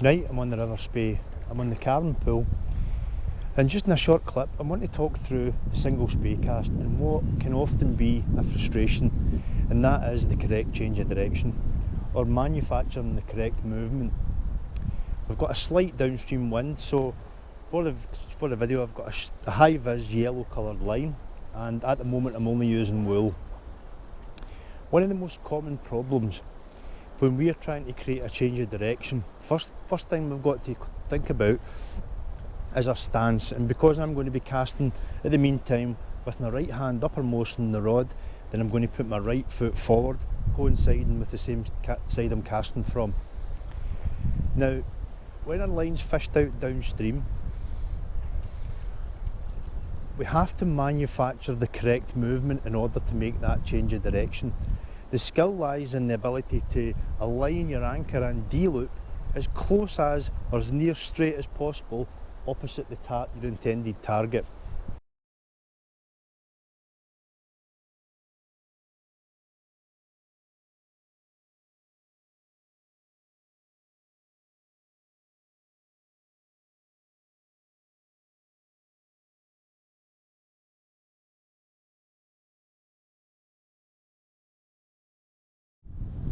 Tonight I'm on the River Spey, I'm on the Carn Pool, and just in a short clip I want to talk through the single spey cast and what can often be a frustration, and that is the correct change of direction or manufacturing the correct movement. We've got a slight downstream wind, so for the video I've got a high vis yellow coloured line, and at the moment I'm only using wool. One of the most common problems when we are trying to create a change of direction, first thing we've got to think about is our stance. And because I'm going to be casting at the meantime with my right hand uppermost in the rod, then I'm going to put my right foot forward, coinciding with the same side I'm casting from. Now, when our line's fished out downstream, we have to manufacture the correct movement in order to make that change of direction. The skill lies in the ability to align your anchor and D-loop as close as or as near straight as possible opposite your intended target.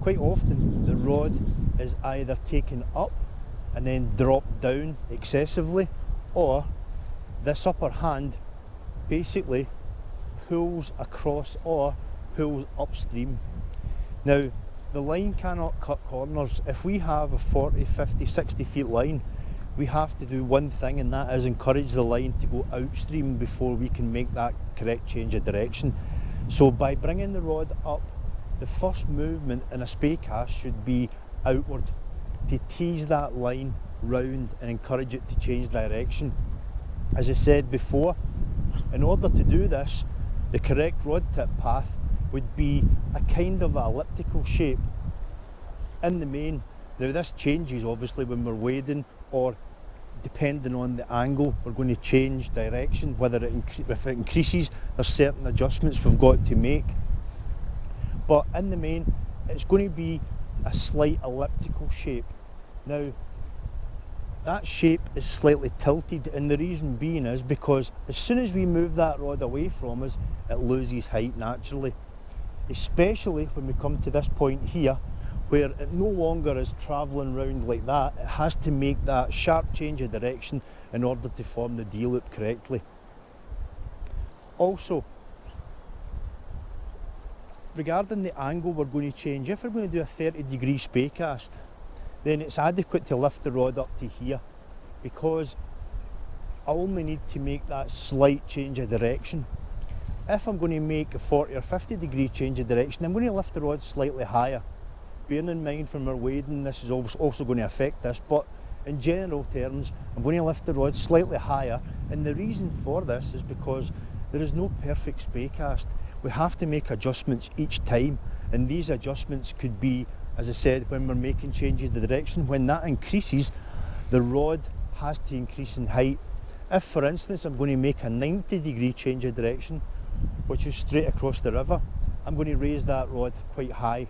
Quite often the rod is either taken up and then dropped down excessively, or this upper hand basically pulls across or pulls upstream. Now, the line cannot cut corners. If we have a 40, 50, 60 feet line, we have to do one thing, and that is encourage the line to go outstream before we can make that correct change of direction. So by bringing the rod up, the first movement in a spey cast should be outward to tease that line round and encourage it to change direction. As I said before, in order to do this, the correct rod tip path would be a kind of elliptical shape in the main. Now this changes obviously when we're wading, or depending on the angle we're going to change direction. If it increases, there's certain adjustments we've got to make. But in the main, it's going to be a slight elliptical shape. Now, that shape is slightly tilted, and the reason being is because as soon as we move that rod away from us, it loses height naturally. Especially when we come to this point here, where it no longer is travelling round like that, it has to make that sharp change of direction in order to form the D-loop correctly. Also, regarding the angle we're going to change, if we're going to do a 30-degree spey cast, then it's adequate to lift the rod up to here, because I only need to make that slight change of direction. If I'm going to make a 40 or 50-degree change of direction, I'm going to lift the rod slightly higher. Bearing in mind when we're wading, this is also going to affect this, but in general terms, I'm going to lift the rod slightly higher, and the reason for this is because there is no perfect spey cast. We have to make adjustments each time, and these adjustments could be, as I said, when we're making changes of direction. When that increases, the rod has to increase in height. If, for instance, I'm going to make a 90-degree change of direction, which is straight across the river, I'm going to raise that rod quite high.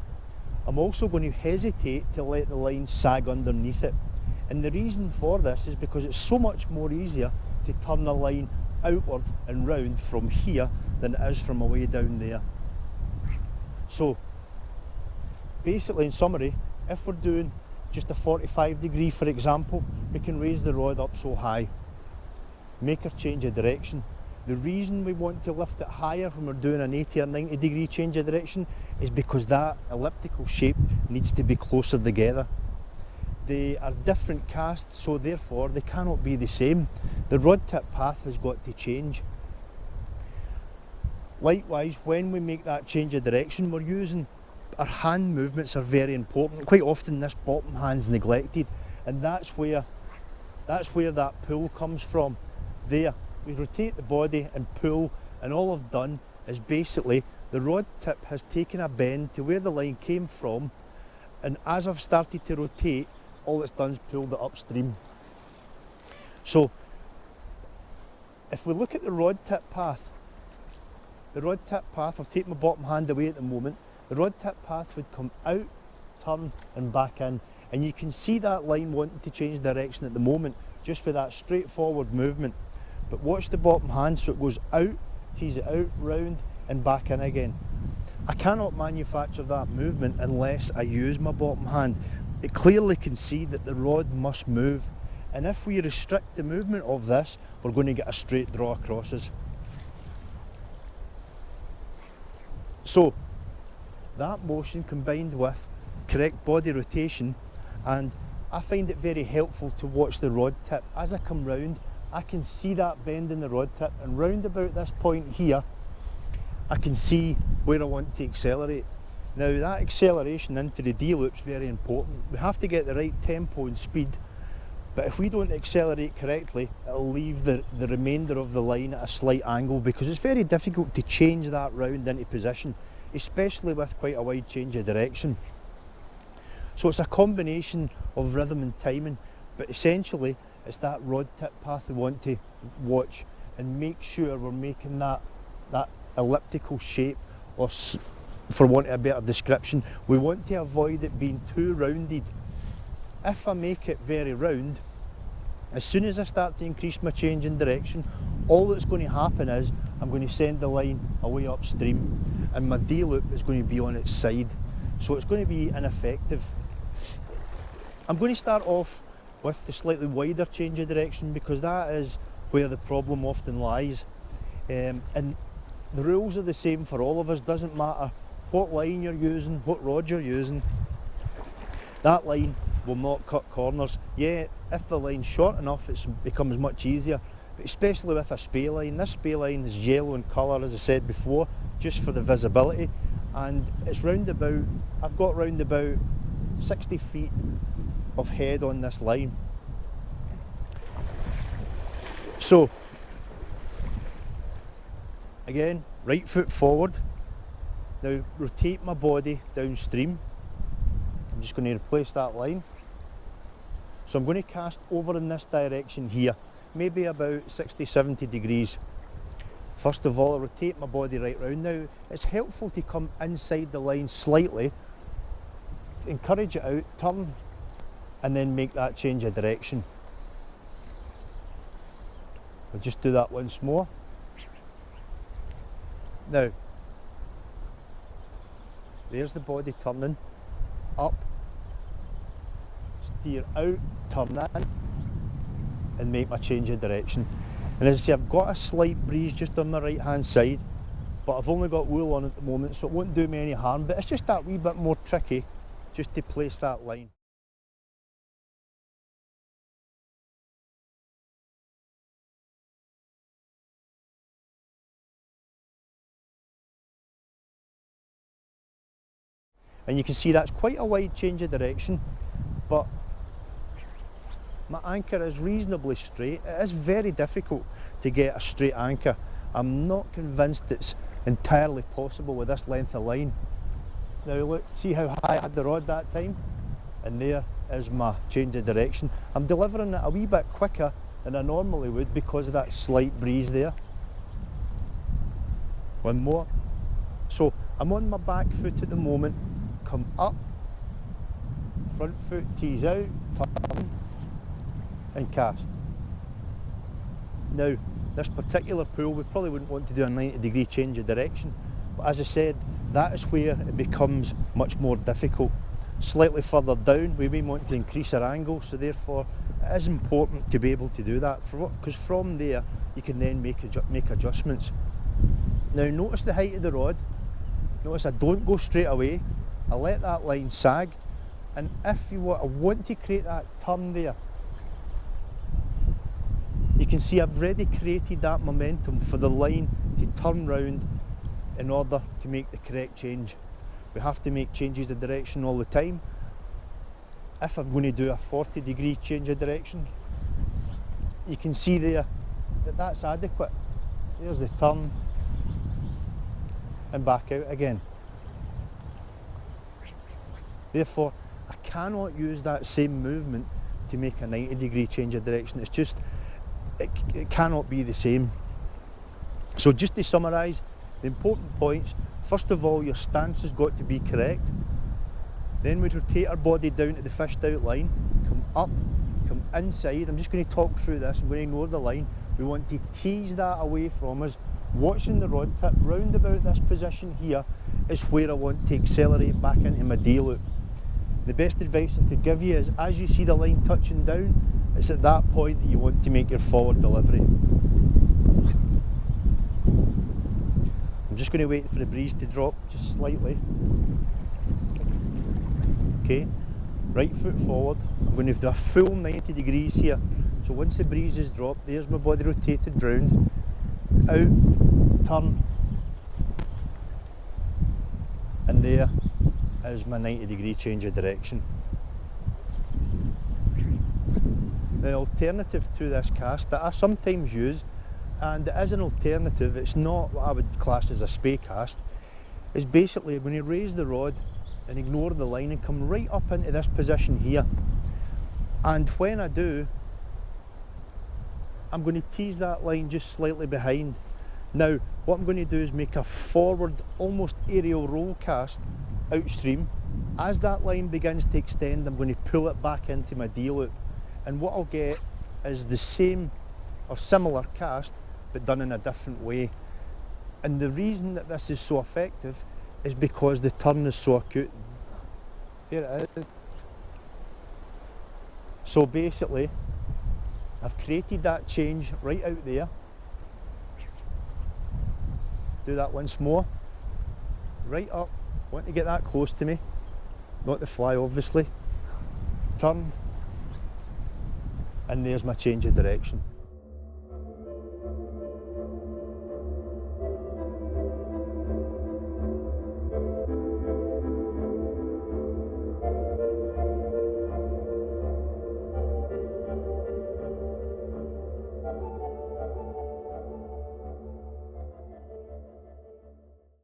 I'm also going to hesitate to let the line sag underneath it. And the reason for this is because it's so much more easier to turn the line outward and round from here than it is from away down there. So basically, in summary, if we're doing just a 45-degree, for example, we can raise the rod up so high, make a change of direction. The reason we want to lift it higher when we're doing an 80 or 90-degree change of direction is because that elliptical shape needs to be closer together. They are different casts, so therefore they cannot be the same. The rod tip path has got to change. Likewise, when we make that change of direction, we're using our hand movements are very important. Quite often this bottom hand's neglected, and that's where that pull comes from. There, we rotate the body and pull, and all I've done is basically the rod tip has taken a bend to where the line came from, and as I've started to rotate, all it's done is pulled it upstream. So if we look at the rod tip path, I've taken my bottom hand away at the moment, the rod tip path would come out, turn and back in. And you can see that line wanting to change direction at the moment, just with that straightforward movement. But watch the bottom hand, so it goes out, tease it out, round and back in again. I cannot manufacture that movement unless I use my bottom hand. It clearly can see that the rod must move. And if we restrict the movement of this, we're going to get a straight draw acrosses. So that motion combined with correct body rotation, and I find it very helpful to watch the rod tip. As I come round, I can see that bend in the rod tip, and round about this point here, I can see where I want to accelerate. Now that acceleration into the D-loop is very important. We have to get the right tempo and speed, but if we don't accelerate correctly, it'll leave the remainder of the line at a slight angle, because it's very difficult to change that round into position, especially with quite a wide change of direction. So it's a combination of rhythm and timing, but essentially it's that rod tip path we want to watch and make sure we're making that elliptical shape, or for want of a better description, we want to avoid it being too rounded. If I make it very round, as soon as I start to increase my change in direction, all that's going to happen is I'm going to send the line away upstream and my D-loop is going to be on its side. So it's going to be ineffective. I'm going to start off with the slightly wider change of direction, because that is where the problem often lies. And the rules are the same for all of us. Doesn't matter what line you're using, what rod you're using, that line will not cut corners. Yeah, if the line's short enough, it becomes much easier, but especially with a Spey line. This Spey line is yellow in colour, as I said before, just for the visibility, and it's round about, I've got round about 60 feet of head on this line. So again, right foot forward. Now rotate my body downstream. I'm just going to replace that line. So I'm going to cast over in this direction here, maybe about 60-70 degrees. First of all, I rotate my body right round. Now it's helpful to come inside the line slightly, encourage it out, turn, and then make that change of direction. I'll just do that once more. Now, there's the body turning, up, steer out, turn in, and make my change of direction. And as I say, I've got a slight breeze just on the right hand side, but I've only got wool on at the moment, so it won't do me any harm, but it's just that wee bit more tricky just to place that line. And you can see that's quite a wide change of direction, but my anchor is reasonably straight. It is very difficult to get a straight anchor. I'm not convinced it's entirely possible with this length of line. Now look, see how high I had the rod that time? And there is my change of direction. I'm delivering it a wee bit quicker than I normally would because of that slight breeze there. One more. So I'm on my back foot at the moment. Come up, front foot tees out, turn and cast. Now this particular pull we probably wouldn't want to do a 90-degree change of direction, but as I said, that is where it becomes much more difficult. Slightly further down we may want to increase our angle, so therefore it is important to be able to do that, because from there you can then make adjustments. Now notice the height of the rod. Notice I don't go straight away. I let that line sag, and if you want, I want to create that turn there. You can see I've already created that momentum for the line to turn round in order to make the correct change. We have to make changes of direction all the time. If I'm going to do a 40-degree change of direction, you can see there that that's adequate. There's the turn and back out again. Therefore, I cannot use that same movement to make a 90-degree change of direction. It's just, it cannot be the same. So just to summarise, the important points, first of all, your stance has got to be correct. Then we rotate our body down to the fished out line, come up, come inside. I'm just going to talk through this, I'm going to ignore the line. We want to tease that away from us, watching the rod tip. Round about this position here is where I want to accelerate back into my D loop. The best advice I could give you is, as you see the line touching down, it's at that point that you want to make your forward delivery. I'm just going to wait for the breeze to drop just slightly. Okay, right foot forward. I'm going to do a full 90 degrees here. So once the breeze has dropped, there's my body rotated round, out, turn, and there is my 90-degree change of direction. The alternative to this cast that I sometimes use, and it is an alternative, it's not what I would class as a Spey cast, is basically I'm going to raise the rod and ignore the line and come right up into this position here. And when I do, I'm going to tease that line just slightly behind. Now, what I'm going to do is make a forward, almost aerial roll cast outstream. As that line begins to extend, I'm going to pull it back into my D loop. And what I'll get is the same or similar cast, but done in a different way. And the reason that this is so effective is because the turn is so acute. There it is. So basically, I've created that change right out there. Do that once more. Right up. Want to get that close to me. Not the fly, obviously. Turn. And there's my change of direction.